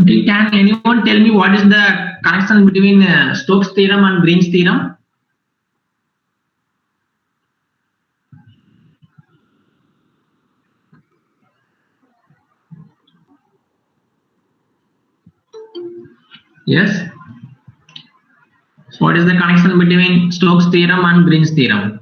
Okay, can anyone tell me what is the connection between Stokes theorem and Green's theorem? Yes. So what is the connection between Stokes theorem and Green's theorem?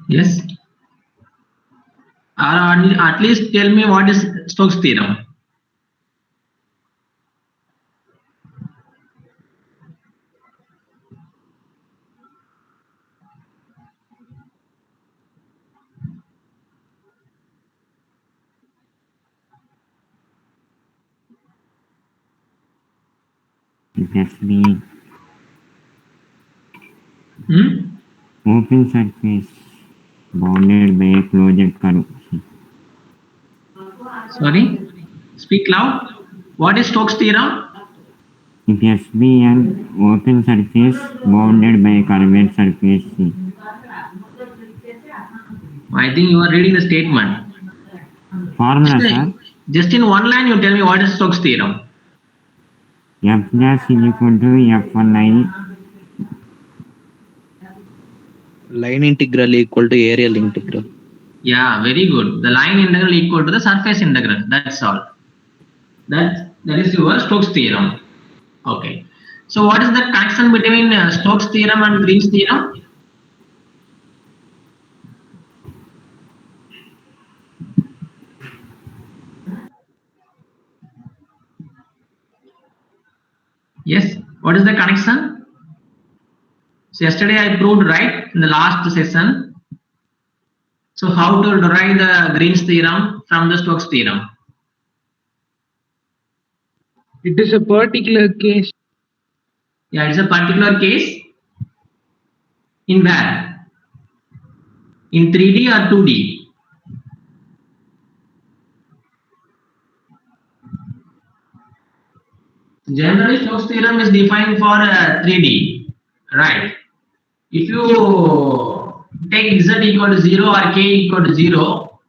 Yes. Or at least tell me what is Stokes theorem. It has to be open surface bounded by a closed curve. Sorry, speak loud. What is Stokes theorem? It has to be an open surface bounded by a curved surface. I think you are reading the statement. Formula, sir. Just in one line, you tell me what is Stokes theorem. F dash is equal to F1I. Line integral equal to areal integral. Yeah, very good. The line integral equal to the surface integral. That's all. That is your Stokes theorem. Okay. So what is the connection between Stokes theorem and Green's theorem? Yes. What is the connection? So yesterday I proved right in the last session. So how to derive the Green's theorem from the Stokes theorem? It is a particular case. Yeah, it's a particular case. In where? In 3D or 2D? Generally, Stokes theorem is defined for 3D, right? If you take z equal to 0 or k equal to 0,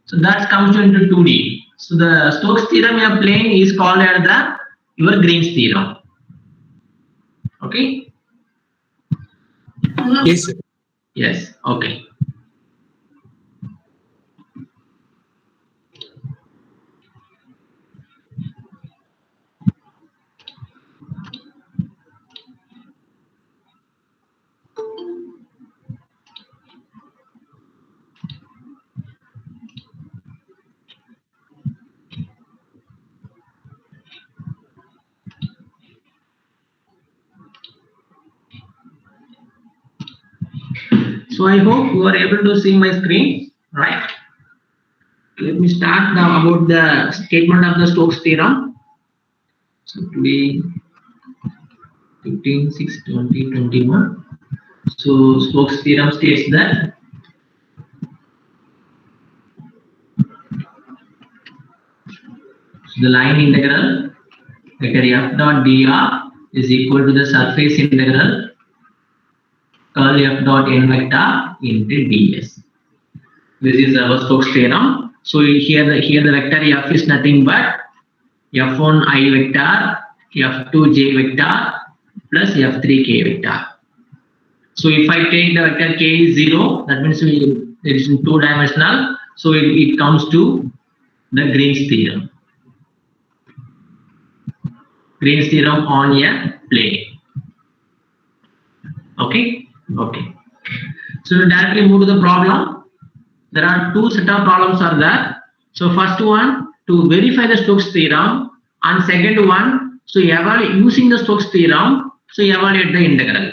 so that comes into 2D. So the Stokes theorem you are playing is called as your Green's theorem. Okay? Yes, sir. Yes, okay. So I hope you are able to see my screen, right? Let me start now about the statement of the Stokes theorem. So today 15/6/2021. So Stokes theorem states that the line integral vector f dot dr is equal to the surface integral curl f dot n vector into ds. This is our Stokes theorem. So here the vector f is nothing but f1 I vector, f2 j vector plus f3 k vector. So if I take the vector k is 0, that means it is in two-dimensional. So it comes to the Green's theorem. Green's theorem on a plane. Okay? Okay. So we directly move to the problem. There are two set of problems are there. So first one, to verify the Stokes theorem, and second one, so evaluate using the Stokes theorem, so evaluate the integral.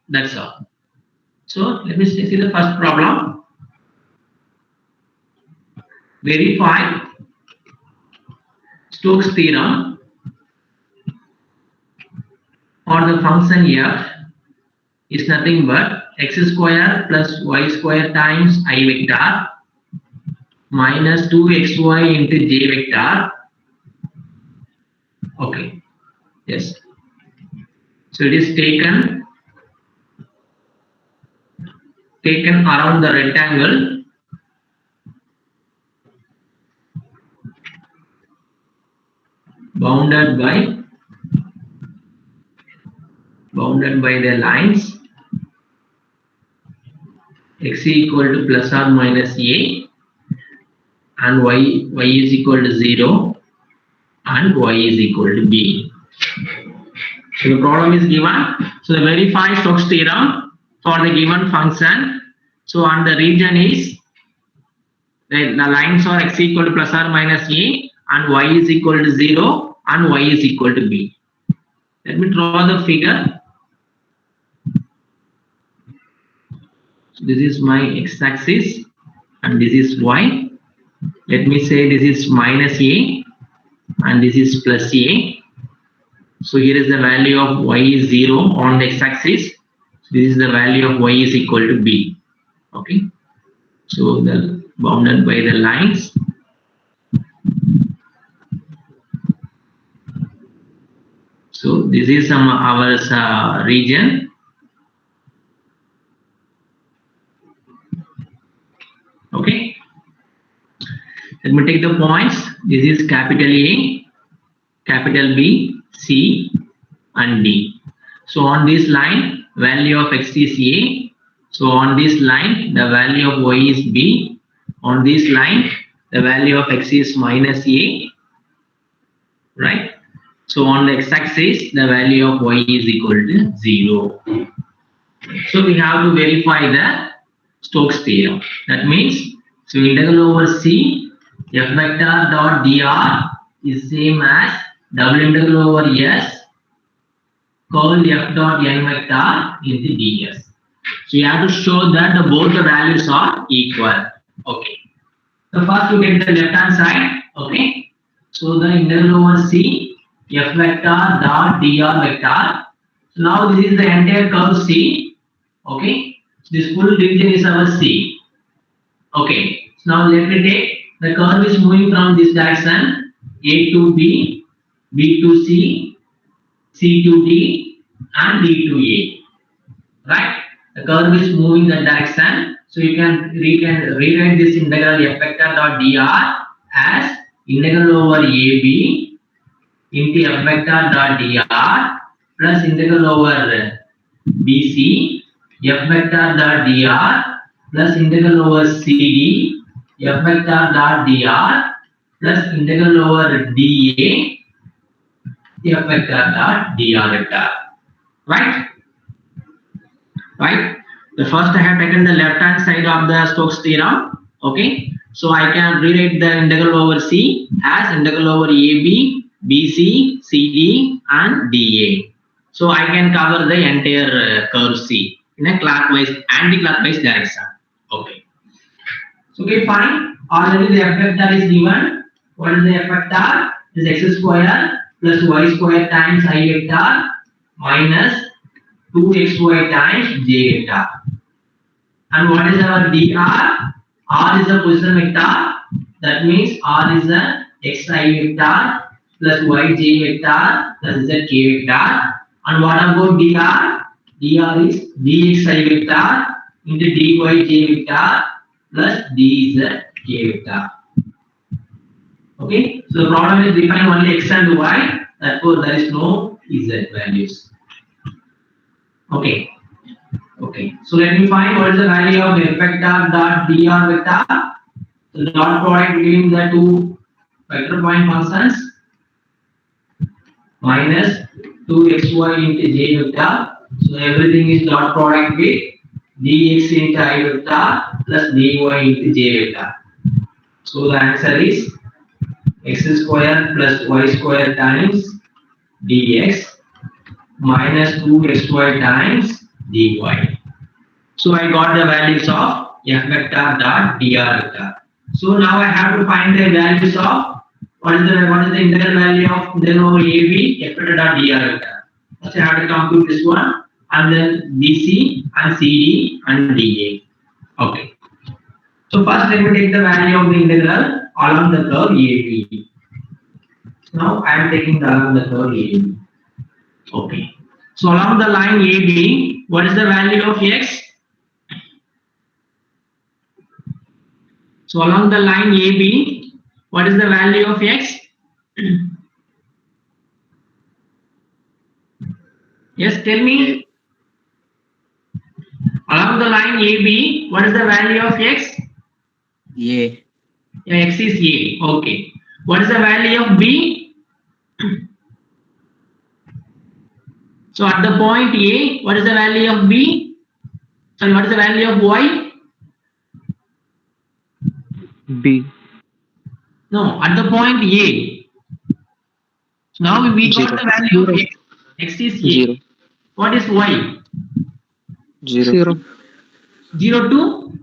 That's all. So let me see the first problem. Verify Stokes theorem for the function f is nothing but x square plus y square times I vector minus 2xy into j vector. Okay, yes. So it is taken around the rectangle bounded by the lines x equal to plus or minus a and y is equal to 0 and y is equal to b. So the problem is given. So the verify Stokes theorem for the given function. So and the region is the lines are x equal to plus or minus a and y is equal to 0 and y is equal to b. Let me draw the figure. This is my x-axis and this is y. Let me say this is minus a and this is plus a. So here is the value of y is 0 on the x-axis. This is the value of y is equal to b. Okay. So the bounded by the lines. So this is our region. Okay. Let me take the points. This is capital A, capital B, C, and D. So on this line, value of x is A. So on this line, the value of y is B. On this line, the value of x is minus A. Right? So on the x-axis, the value of y is equal to 0. So we have to verify the Stokes theorem. That means, so integral over C f vector dot dr is same as double integral over S curl f dot n vector into ds. So you have to show that both the values are equal. Okay. So first you get the left hand side. Okay. So the integral over C f vector dot dr vector. So now this is the entire curve C. Okay. This full region is our C. Okay. So now let me take the curve is moving from this direction A to B, B to C, C to D, and D to A. Right? The curve is moving that direction. So you can rewrite this integral f vector dot dr as integral over AB into f vector dot dr plus integral over BC f vector dot dr plus integral over CD f vector dot dr plus integral over dA f vector dot dr vector. Right? Right? The first I have taken the left hand side of the Stokes theorem. Okay. So I can rewrite the integral over C as integral over AB, BC, CD, and dA. So I can cover the entire curve C in a anti-clockwise direction. Okay. So okay, fine. Already the f vector is given. What is the f vector? Is x square plus y square times I vector minus 2xy times j vector. And what is our dr? R is a position vector. That means R is a xi vector plus yj vector plus zk vector. And what about dr? dr is dxi vector into dyj vector plus dzk vector. Okay, so the problem is defining only x and y, therefore there is no z values. Okay. Okay, so let me find what is the value of f vector dot dr vector. So the dot product between the two vector point functions minus 2xy into j vector. So everything is dot product with dx into I vector plus dy into j vector. So the answer is x square plus y square times dx minus 2xy times dy. So I got the values of f vector dot dr vector. So now I have to find the values of what is the integral value of integral over AB f vector dot dr vector. First I have to compute this one and then BC and CD and DA. Okay. So first let me take the value of the integral along the curve AB. Now I am taking the along the curve AB. Okay. So along the line AB, what is the value of x? So along the line AB, what is the value of x? Yes, tell me. Along the line AB, what is the value of x? A. Yeah, x is A. Okay. What is the value of B? So at the point A, what is the value of B? Sorry, what is the value of y? B. No, at the point A. So now we got Zero. the value of Zero. x. X is A. Zero. What is y? 0. 0 to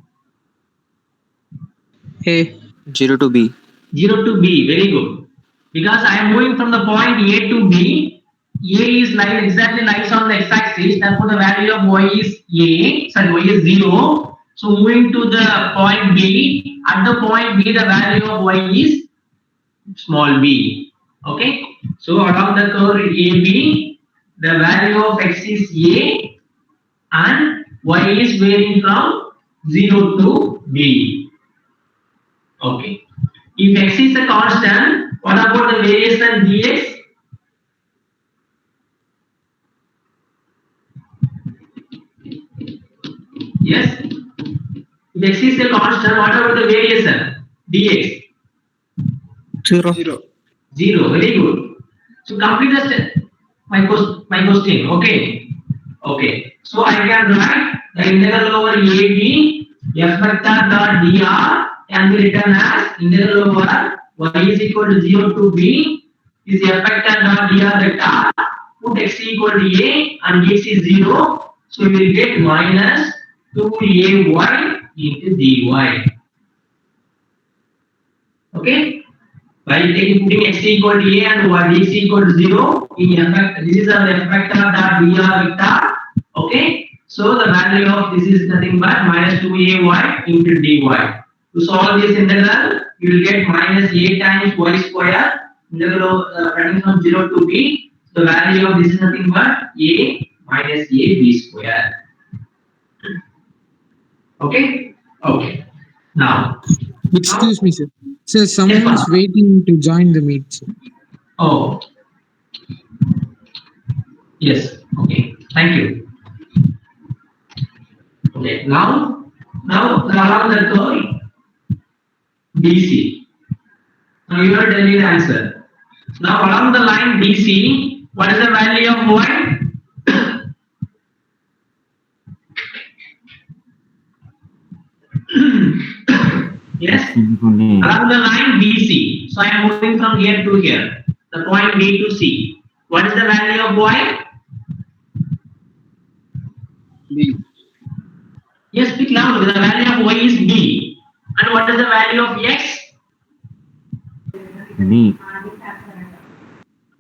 A. 0 to B. 0 to B. Very good. Because I am moving from the point A to B. A is like exactly lies on the x-axis. Therefore, the value of y is A. Sorry, y is 0. So moving to the point B. At the point B, the value of y is small b. Okay. So along the curve AB, the value of x is A and y is varying from 0 to b. Okay. If x is a constant, what about the variation dx? Yes. If x is a constant, what about the variation dx? 0. 0. Very good. So complete the step. My question. Okay. Okay. So I can write the integral over AB f vector dot dr can be written as integral over y is equal to 0 to b is f vector dot dr vector. Put x equal to a and x is 0. So we will get minus 2ay into dy. Okay. By putting x equal to a and y is equal to 0 in effect, this is an f vector dot dr vector. Okay. So the value of this is nothing but minus 2ay into dy. To solve this integral, you will get minus a times y square integral running from 0 to b. The value of this is nothing but a minus a b square. Okay. Okay. Now. Excuse me, sir. Sir, someone Yes, is waiting to join the meet. Sir. Oh. Yes. Okay. Thank you. Okay. Now along the curve BC. Now you are telling the answer. Now along the line BC, what is the value of y? Yes. Along the line BC. So I am moving from here to here. The point B to C. What is the value of y? B. Yes, speak loudly. The value of y is b. And what is the value of x? B.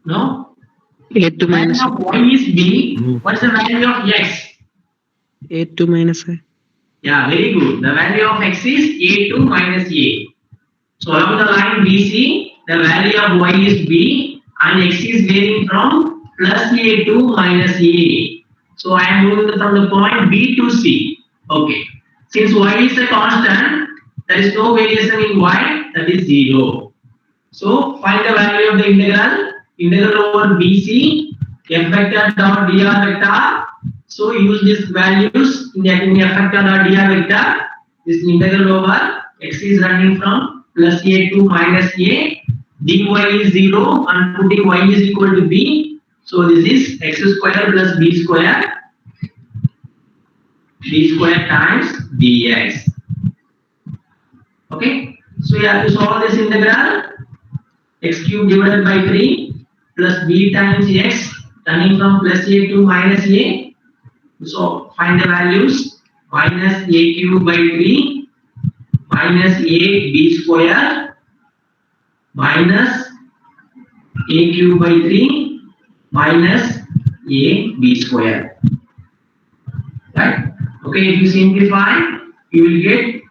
No. A2 The minus value of y is b. What is the value of x? A2 minus A. Yeah, very good. The value of x is a2 minus a. So along the line BC, the value of y is b and x is varying from plus a2 minus a. So I am moving from the point B to C. Okay. Since y is a constant, there is no variation in y, that is 0. So find the value of the integral. Integral over BC, f vector dot dr vector. So use these values in the f vector dot dr vector. This integral over x is running from plus a2 minus a. Dy is 0 and putting y is equal to b. So this is x square plus b square. B square times dx. Okay. So you have to solve this integral. X cube divided by 3 plus b times x turning from plus a to minus a. So find the values. Minus a cube by 3 minus a b square minus a cube by 3 minus a b square. Right? Okay, if you simplify, you will get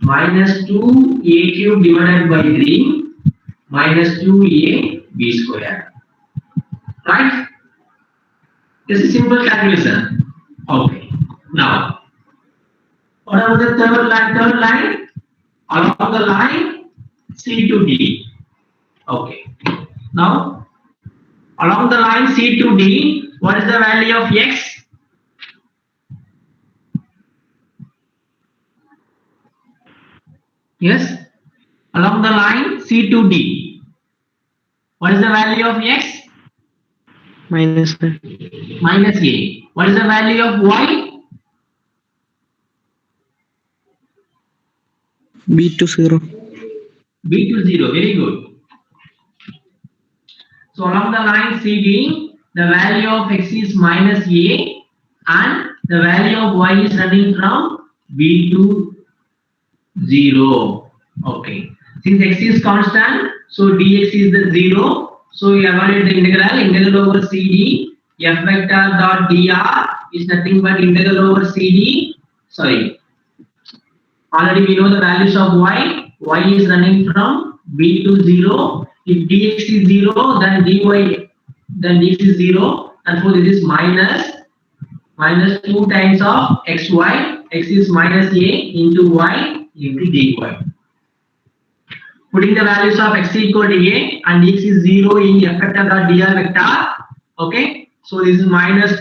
minus 2a cube divided by 3 minus 2a b square. Right? This is simple calculation. Okay. Now, what about the third line? Third line along the line C to D. Okay. Now, along the line C to D, what is the value of x? Yes. Along the line C to D, what is the value of x? Minus a. Minus a. What is the value of y? B to 0. B to 0. Very good. So along the line CD, the value of x is minus a and the value of y is running from B to 0. Okay. Since x is constant, so dx is the 0. So we evaluate the integral over CD. F vector dot dr is nothing but integral over CD. Sorry. Already we know the values of y. Y is running from B to 0. If dx is 0, then dy, then dx is 0. And so this is minus 2 times of xy. X is minus a into y into dy. Putting the values of x equal to a and dx is 0 in f vector dot dr vector. Okay. So this is minus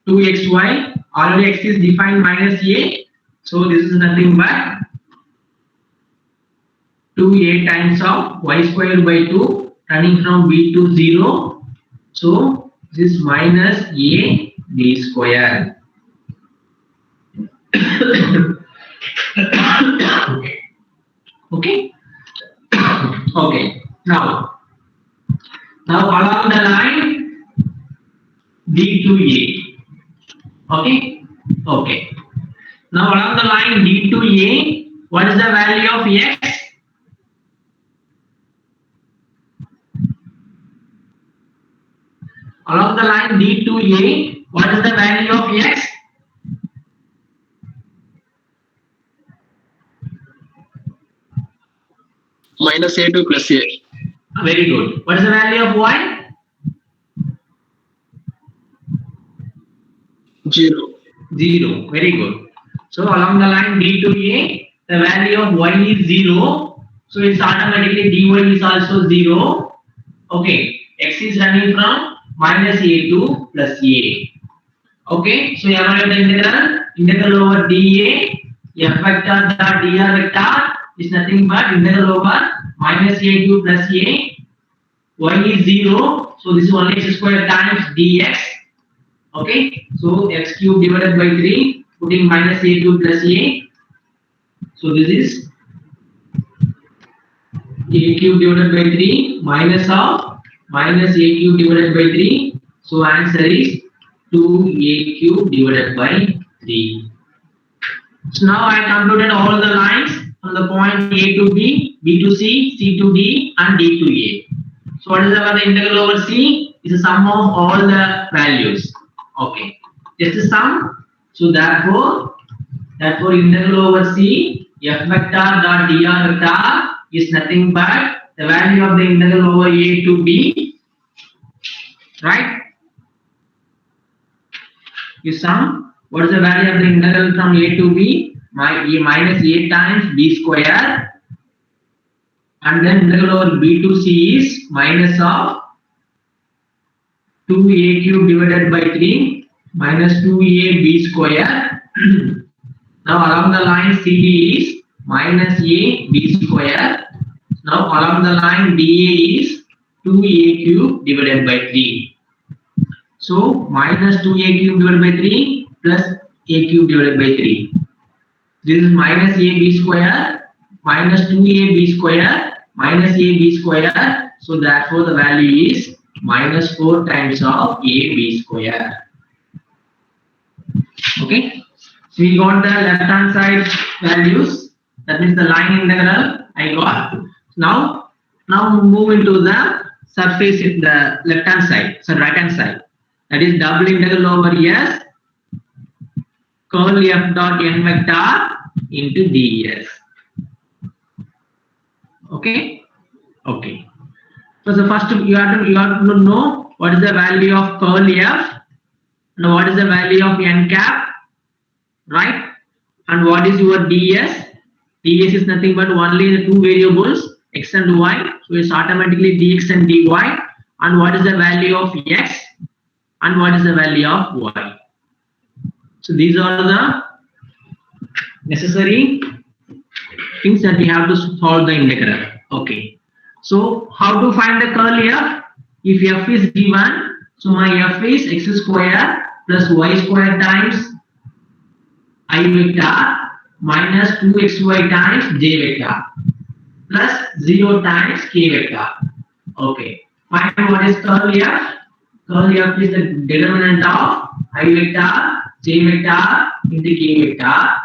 2xy. Already x is defined minus a. So this is nothing but 2a times of y squared by 2 running from b to 0. So this is minus a b square. Okay. Okay. Now along the line D to A. Okay. Okay. Now along the line D to A, what is the value of x? Along the line D to A, what is the value of x? Minus a2 plus a. Very good. What is the value of y? 0. 0. Very good. So along the line D to A, the value of y is 0. So it's automatically dy is also 0. Okay. X is running from minus a to plus a. Okay. So evaluate the integral over dA, f vector dot dr vector is nothing but integral over minus a2 plus a. Y is 0. So this is only x square times dx. Okay, so x cube divided by 3, putting minus a2 plus a. So this is a cube divided by 3 minus of minus a cube divided by 3. So answer is 2a cube divided by 3. So now I computed all the lines from the point A to B, B to C, C to D, and D to A. So what is the integral over C? Is the sum of all the values. Okay, just the sum. So therefore integral over C, f vector dot dr vector is nothing but the value of the integral over A to B, right? You sum. What is the value of the integral from A to B? Minus a times b square, and then integral over b to c is minus of 2a cube divided by 3 minus 2a b square. Now along the line CD is minus a b square. Now along the line DA is 2a cube divided by 3. So minus 2a cube divided by 3 plus a cube divided by 3. This is minus a b square minus 2a b square minus a b square. So therefore the value is minus 4 times of a b square. Okay. So we got the left hand side values. That means the line integral I got. Now move into the surface in the left hand side, so right hand side. That is double integral over S curl f dot n vector into ds. Okay. Okay. So the first you have to know what is the value of curl F and what is the value of n cap, right? And what is your ds? ds is nothing but only the two variables x and y. So it's automatically dx and dy. And what is the value of x and what is the value of y? So these are the necessary things that we have to solve the integral. Okay. So how to find the curl F? If F is given, so my F is x square plus y square times I vector minus 2xy times j vector plus 0 times k vector. Okay. Find what is curl F. Curl F is the determinant of I vector, j vector into k vector.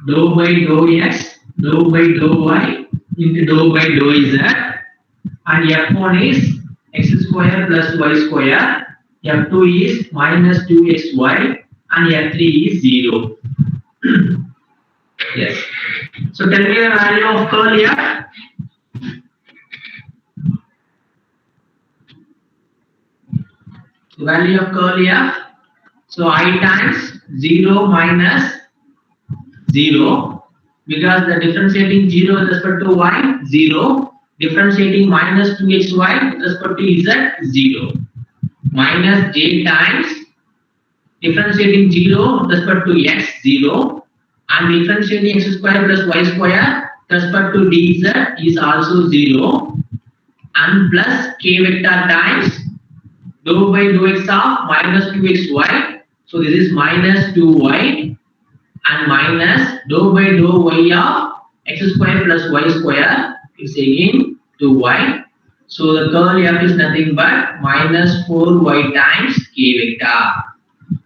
Dou by dou x, dou by dou y into dou by dou z, and f1 is x square plus y square, f2 is minus 2xy, and f3 is 0. Yes. So tell me the value of curl F. The value of curl F. So I times 0 minus 0, because the differentiating 0 with respect to y, 0, differentiating minus 2xy with respect to z, 0, minus j times differentiating 0 with respect to x, 0, and differentiating x square plus y square with respect to dz is also 0, and plus k vector times dou by dou x of minus 2xy, so this is minus 2y, and minus dou by dou y of x square plus y square is again 2y. So the curl F is nothing but minus 4y times k vector.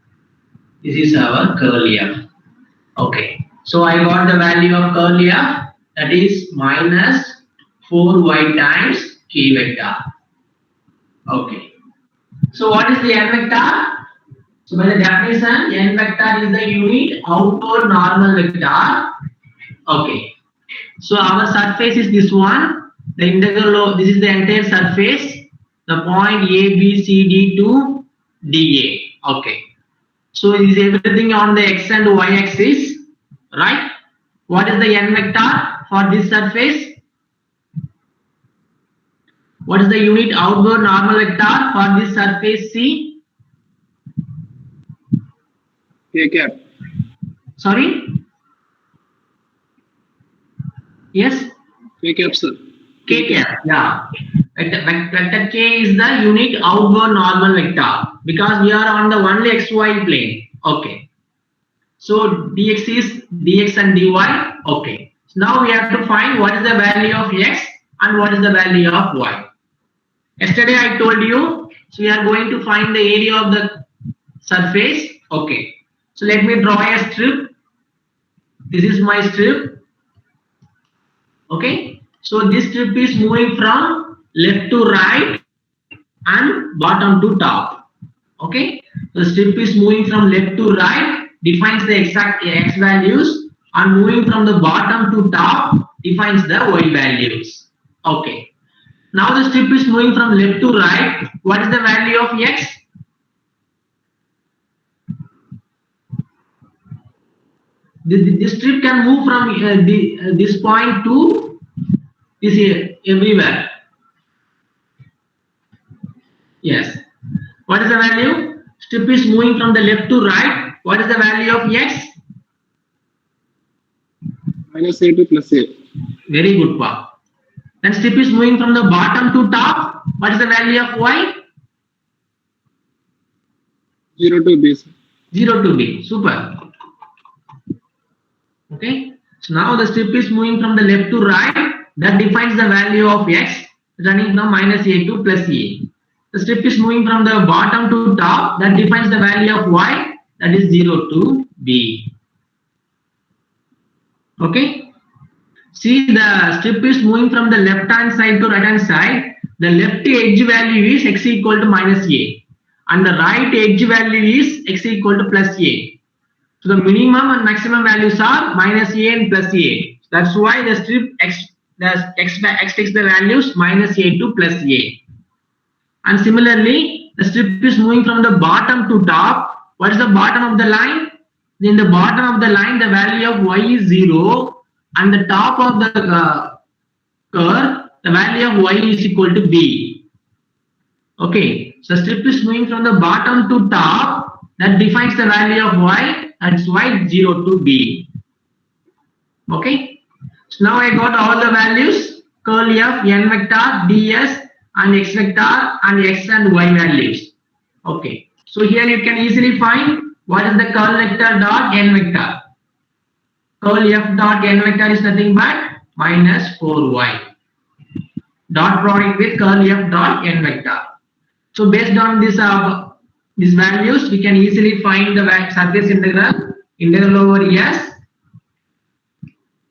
This is our curl F. Okay. So I got the value of curl F, that is minus 4y times k vector. Okay. So what is the n vector? So by the definition, n vector is the unit outward normal vector. Okay. So our surface is this one. The integral of this is the entire surface. The point A, B, C, D to DA. Okay. So it is everything on the x and y axis, right? What is the n vector for this surface? What is the unit outward normal vector for this surface C? K cap. Sorry? Yes? K cap, sir. K cap, yeah. Vector K is the unit outward normal vector because we are on the only xy plane. Okay. So dx is dx and dy. Okay. So now we have to find what is the value of x and what is the value of y. Yesterday I told you, so we are going to find the area of the surface. Okay. So let me draw a strip. This is my strip. Okay. So this strip is moving from left to right and bottom to top. Okay. The strip is moving from left to right, defines the exact x values, and moving from the bottom to top defines the y values. Okay. Now the strip is moving from left to right. What is the value of x? This strip can move from this point to this here, everywhere. Yes. What is the value? Strip is moving from the left to right. What is the value of x? Minus A2 plus A. Very good, Pa. Then strip is moving from the bottom to top. What is the value of y? 0 to B, sir. 0 to b. Super. Okay. So now the strip is moving from the left to right. That defines the value of x running from minus a to plus a. The strip is moving from the bottom to top. That defines the value of y. That is 0 to b. Okay. See, the strip is moving from the left hand side to right hand side. The left edge value is x equal to minus a. And the right edge value is x equal to plus a. So the minimum and maximum values are minus a and plus a. That's why the strip x the x takes the values minus a2 plus a. And similarly, the strip is moving from the bottom to top. What is the bottom of the line? In the bottom of the line, the value of y is 0, and the top of the curve, the value of y is equal to b. Okay, so strip is moving from the bottom to top. That defines the value of y. That's y 0 to b. Okay, so now I got all the values: curl f, n vector, ds, and x vector, and x and y values. Okay, so here you can easily find what is the curl vector dot n vector. Curl f dot n vector is nothing but minus 4y. Dot product with curl f dot n vector. So based on this these values, we can easily find the surface integral over s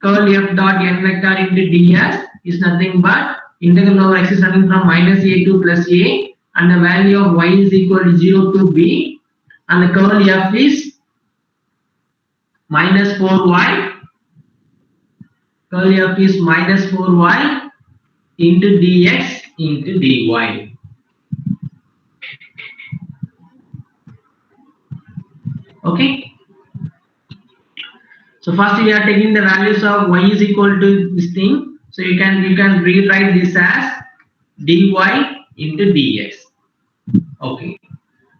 curl f dot n vector into ds is nothing but integral over x is starting from minus a2 plus a, and the value of y is equal to 0 to b, and the curl f is minus 4y. Curl f is minus 4y into dx into dy. Okay. So first we are taking the values of y is equal to this thing. So you can rewrite this as dy into dx. Okay.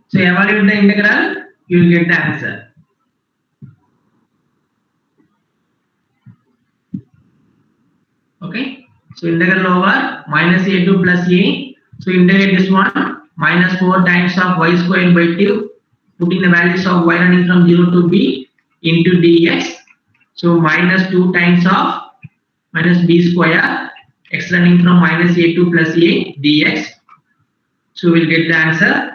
So evaluate the integral, you will get the answer. Okay. So integral over minus a2 plus a. So integrate this one, minus 4 times of y squared by 2, putting the values of y running from 0 to b into dx. So minus 2 times of minus b square, x running from minus a2 plus a dx. So we'll get the answer.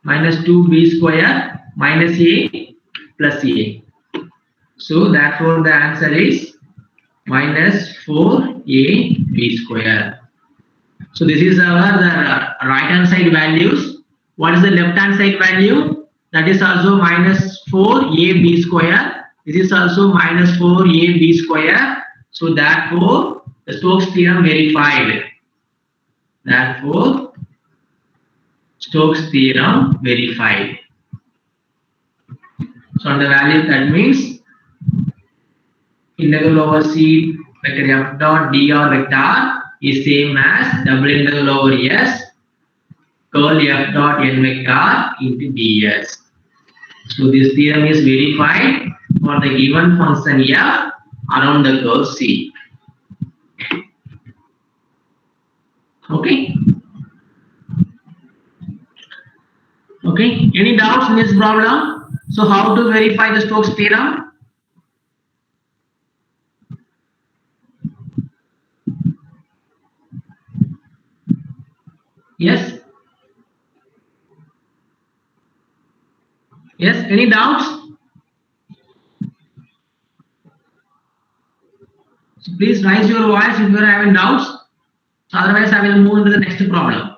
Minus 2b square minus a plus a. So therefore the answer is minus 4ab square. So this is our the right hand side values. What is the left hand side value? That is also minus 4ab square. This is also minus 4ab square. So therefore the Stokes theorem verified. Therefore Stokes theorem verified. So on the value, that means integral over c vector f dot dr vector is same as double integral over s curl f dot n vector into ds. So this theorem is verified for the given function f around the curve c. Okay. Okay. Any doubts in this problem? So how to verify the Stokes theorem? Yes. Yes. Any doubts? So please raise your voice if you are having doubts. Otherwise, I will move into the next problem.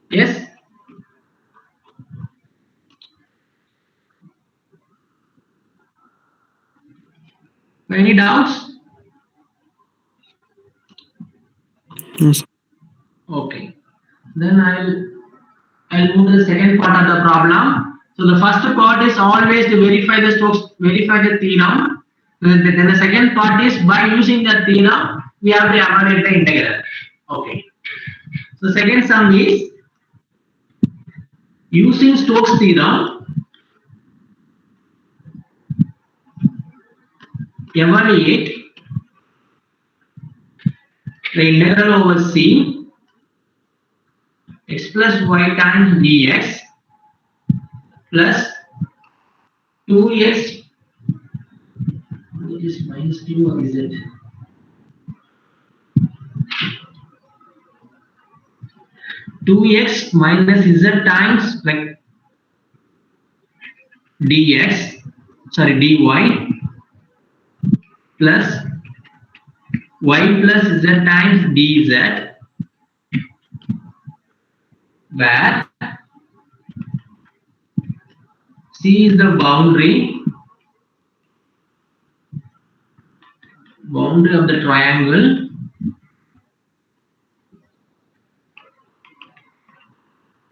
Yes. Any doubts? Yes. Okay. Then I'll move to the second part of the problem. So the first part is always to verify the theorem. Then the second part is by using the theorem we have to evaluate the integral. Okay. So second sum is using Stokes theorem evaluate the integral over c x plus y times dx plus 2x. It is minus 2 or is it? Two x minus z times like dx, sorry dy plus y plus z times dz, where C is the boundary of the triangle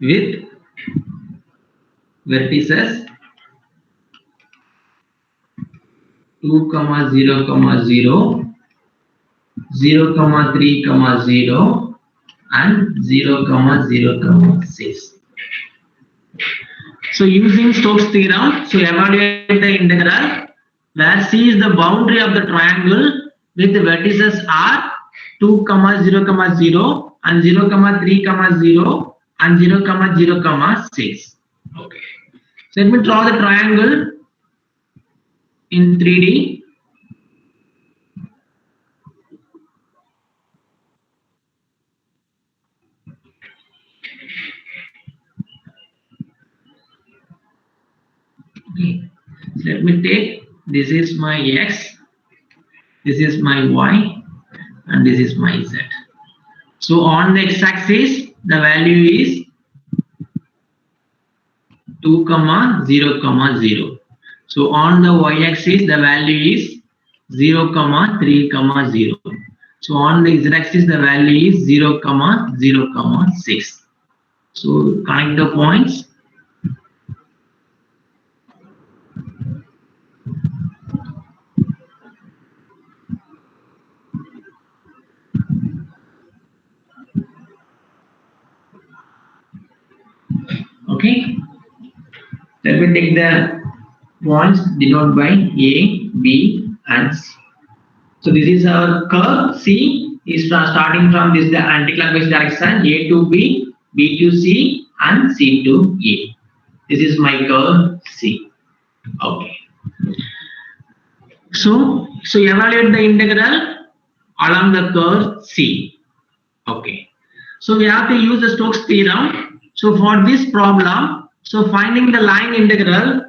with vertices 2, 0, 0, 0, 3, 0, and 0, 0, 6. So using Stokes theorem, so evaluate the integral where C is the boundary of the triangle with the vertices are 2, 0, 0, and 0, 3, 0, and 0, 0, 6. Okay. So let me draw the triangle in 3D. Okay. So let me take, this is my X, this is my Y, and this is my Z. So on the X-axis, the value is 2, 0, 0. So on the Y-axis, the value is 0, 3, 0. So on the Z-axis, the value is 0, 0, 6. So connect the points. Okay. Let me take the points denoted by A, B, and C. So this is our curve. C is starting from this the anti-clockwise direction, A to B, B to C, and C to A. This is my curve C. Okay. So evaluate the integral along the curve C. Okay. So we have to use the Stokes theorem. So for this problem, so finding the line integral,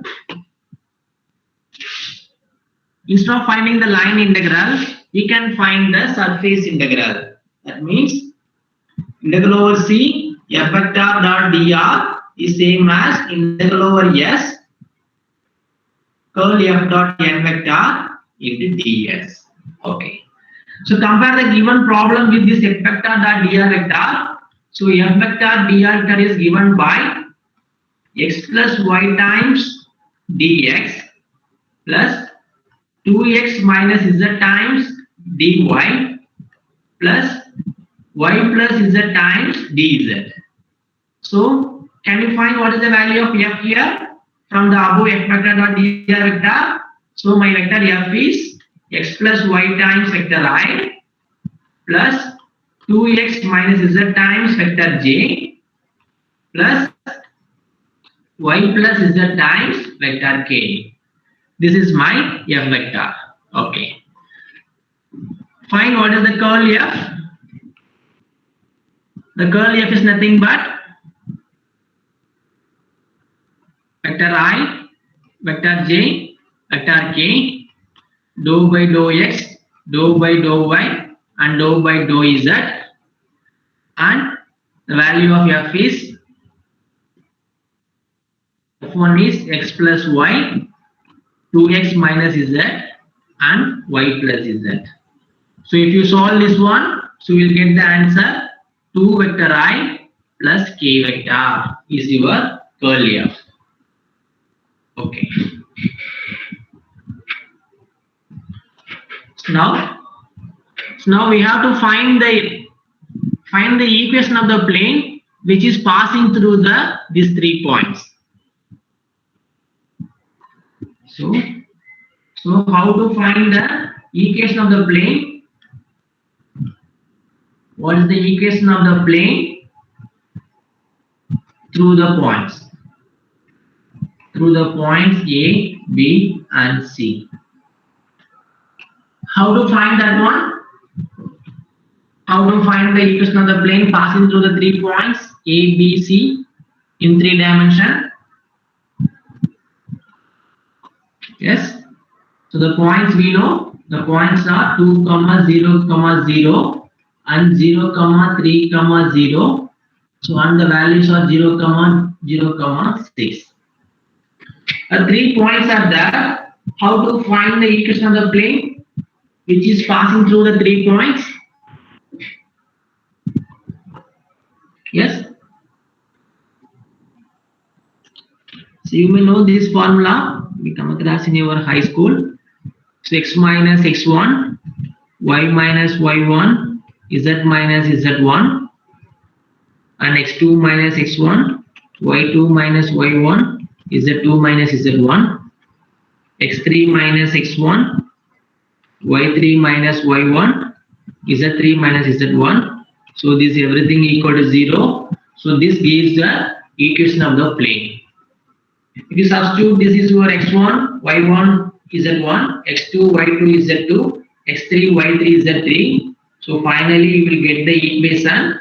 instead of finding the line integral, we can find the surface integral. That means integral over C, f vector dot dr is same as integral over S, curl f dot n vector into ds. Okay. So compare the given problem with this f vector dot dr vector. So f vector dr vector is given by x plus y times dx plus 2x minus z times dy plus y plus z times dz. So can you find what is the value of f here from the above f vector dot dr vector? So my vector f is x plus y times vector I plus 2x minus z times vector j plus y plus z times vector k. This is my f vector. Okay. Find what is the curl f. The curl f is nothing but vector I, vector j, vector k, dou by dou x, dou by dou y, and dou by dou z, and the value of f is f1 is x plus y, 2x minus z, and y plus z. So if you solve this one, so you will get the answer 2 vector I plus k vector is your curl f. Okay. So now we have to find the equation of the plane which is passing through these 3 points. So how to find the equation of the plane? What is the equation of the plane through the points? Through the points A, B, and C. How to find that one? How to find the equation of the plane passing through the 3 points A, B, C in 3 dimensions? Yes. So the points we know, the points are 2, 0, 0, and 0, 3, 0. So and the values are 0, 0, 6. 3 points are there. How to find the equation of the plane which is passing through the 3 points? Yes. So you may know this formula. We come across in your high school. So x minus x1, y minus y1, z minus z1, and x2 minus x1, y2 minus y1, z2 minus z1, x3 minus x1, y3 minus y1, z3 minus z1. So this everything equal to 0. So this gives the equation of the plane. If you substitute, this is your x1, y1 is z1, x2, y2 is z2, x3, y3 is z3. So finally you will get the equation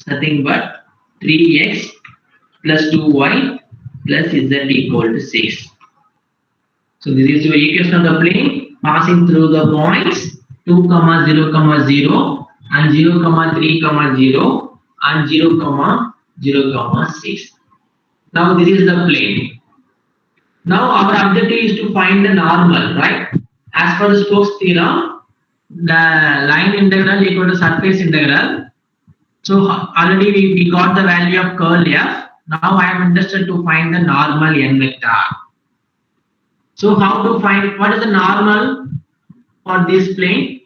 nothing but 3x plus 2y plus z equal to 6. So this is your equation of the plane passing through the points 2, 0, 0 and 0, 3, 0 and 0, 0, 6. Now this is the plane. Now our objective is to find the normal, right? As per the Stokes theorem, the line integral equal to surface integral. So already we got the value of curl f. Now I am interested to find the normal n vector. So how to find what is the normal for this plane?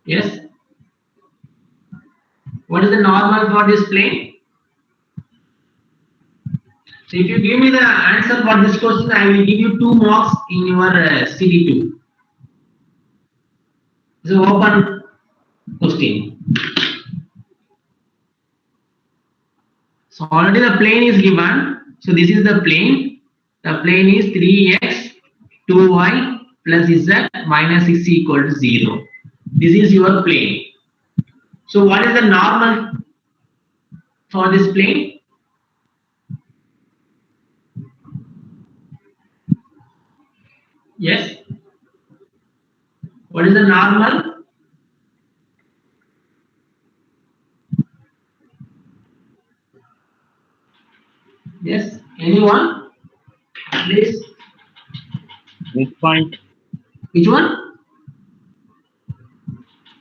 Yes. What is the normal for this plane? So if you give me the answer for this question, I will give you 2 marks in your CD2. It's an open question. So already the plane is given. So this is the plane. The plane is 3x, 2y plus z minus 6 equal to 0. This is your plane. So what is the normal for this plane? Yes. What is the normal? Yes. Anyone? Please. Midpoint. Which one?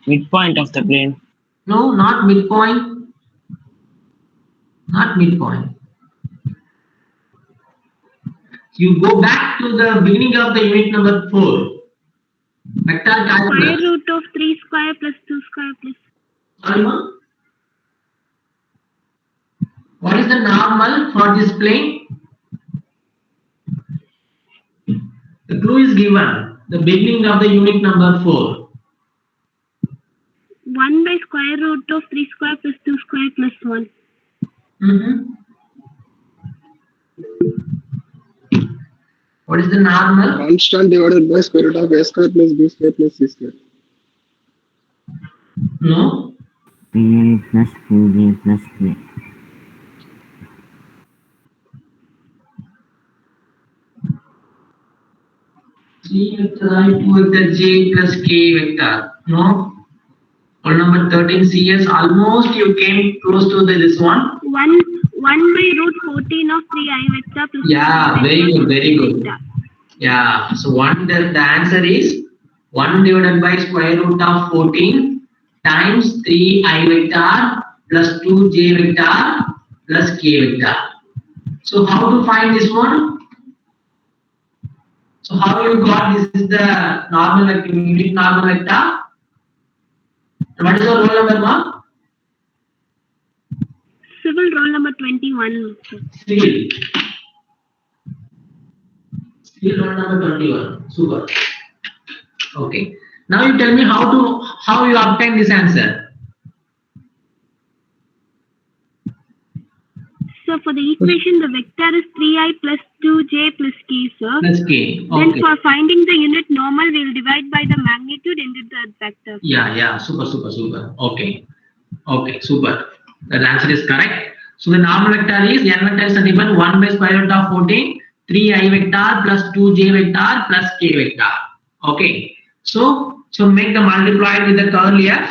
Midpoint of the plane. No, not midpoint. Not midpoint. You go back to the beginning of the unit number 4. Vector Square calculus. root of 3 square plus 2 square plus. Sorry, ma'am. What is the normal for this plane? The clue is given. The beginning of the unit number 4. 1 by square root of 3 square plus 2 square plus 1. What is the normal? Constant divided by square root of a square plus b square plus c square. No. 3a plus 2b plus k. G vector I, 2 vector j plus k vector. No. Call number 13 CS. Almost you came close to this one. 1 by root 14 of 3i vector plus. Yeah, very good, very good. Vector. Yeah, so the answer is 1 divided by square root of 14 times 3i vector plus 2j vector plus k vector. So how to find this one? So how you got this is the normal vector, unit normal vector. What is your roll number, ma'am? Civil roll number 21. Civil. Civil roll number 21. Super. Okay. Now you tell me how you obtain this answer. So for the equation, the vector is 3i plus 2j plus k, sir. Plus k. Then Okay. for finding the unit normal, we will divide by the magnitude into the vector. Yeah. Super. Okay. Okay. Super. That answer is correct. So the normal vector is n vector is nothing but 1 by square root of 14, 3i vector plus 2j vector plus k vector. Okay. So make the multiplied with the curl f.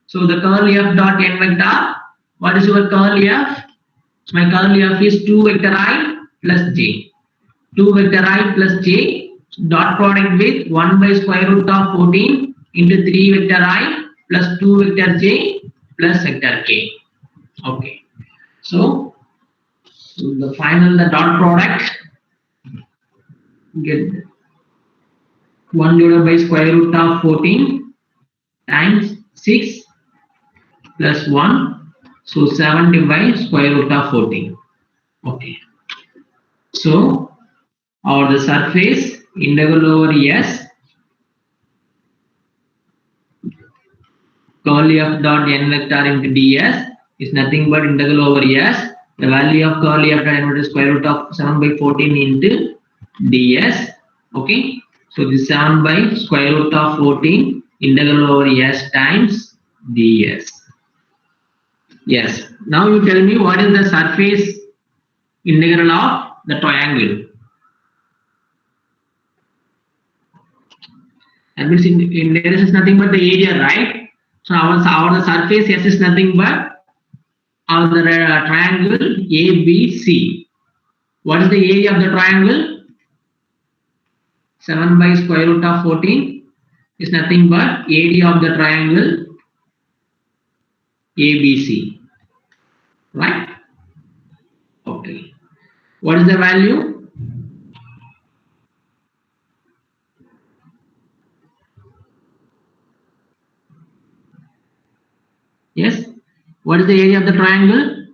So the curl f dot n vector. What is your curl f? So my curl f is 2 vector I plus j. 2 vector I plus j dot product with 1 by square root of 14 into 3 vector I plus 2 vector j plus vector k. Okay. So the dot product get 1 divided by square root of 14 times 6 plus 1. So 7 divided by square root of 14. Okay. So the surface integral over S curl f dot n vector into ds is nothing but integral over S. The value of curl f dot n vector is square root of 7 by 14 into ds. Okay. So this 7 by square root of 14 integral over S times ds. Yes. Now you tell me what is the surface integral of the triangle. That means in this is nothing but the area, right? So our the surface S is nothing but our the triangle ABC. What is the area of the triangle? 7 by square root of 14 is nothing but area of the triangle ABC. Right? Okay. What is the value? Yes. What is the area of the triangle?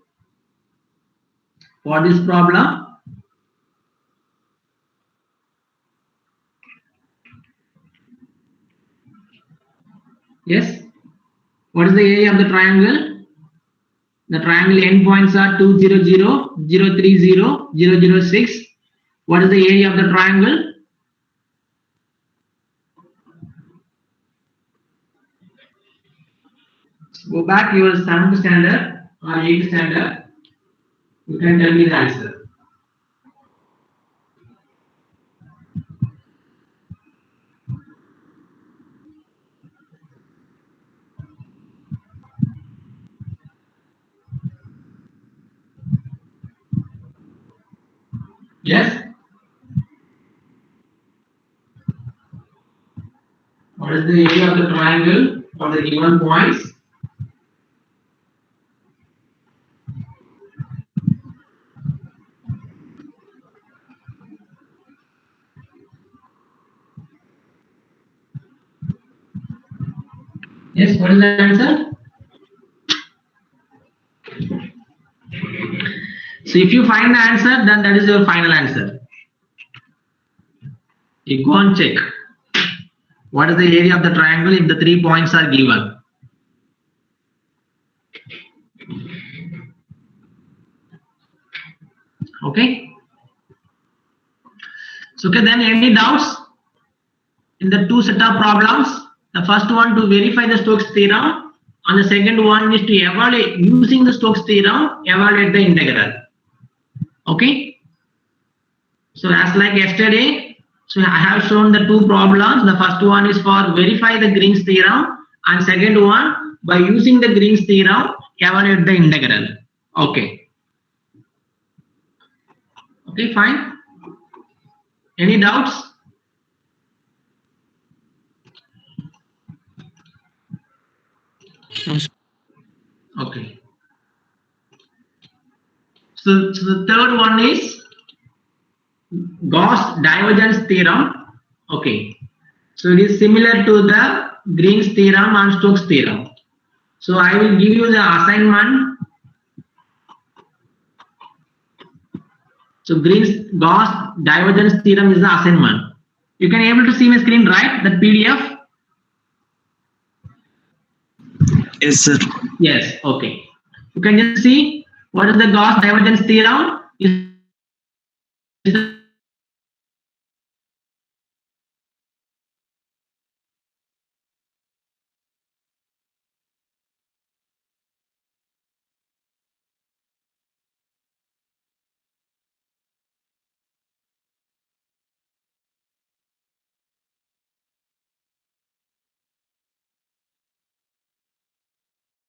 For this problem? Yes. What is the area of the triangle? The triangle endpoints are 2, 0, 0, 0, 3, 0, 0, 0, 6. What is the area of the triangle? Go back to your 7th standard or 8th standard. You can tell me the answer. Yes? What is the area of the triangle for the given points? Yes, what is the answer? So if you find the answer, then that is your final answer. You go and check. What is the area of the triangle if the 3 points are given? Okay. So okay, then any doubts in the 2 set of problems? The first one to verify the Stokes theorem, and the second one is to evaluate using the Stokes theorem, evaluate the integral. Okay. So as like yesterday, so I have shown the 2 problems. The first one is for verify the Green's theorem, and second one by using the Green's theorem, evaluate the integral. Okay. Okay, fine. Any doubts? Okay. So the third one is Gauss divergence theorem. Okay. So it is similar to the Green's theorem and Stokes theorem. So I will give you the assignment. So Green's Gauss divergence theorem is the assignment. You can able to see my screen, right? The PDF. Yes, sir. Yes. Okay. You can just see what is the Gauss divergence theorem. Is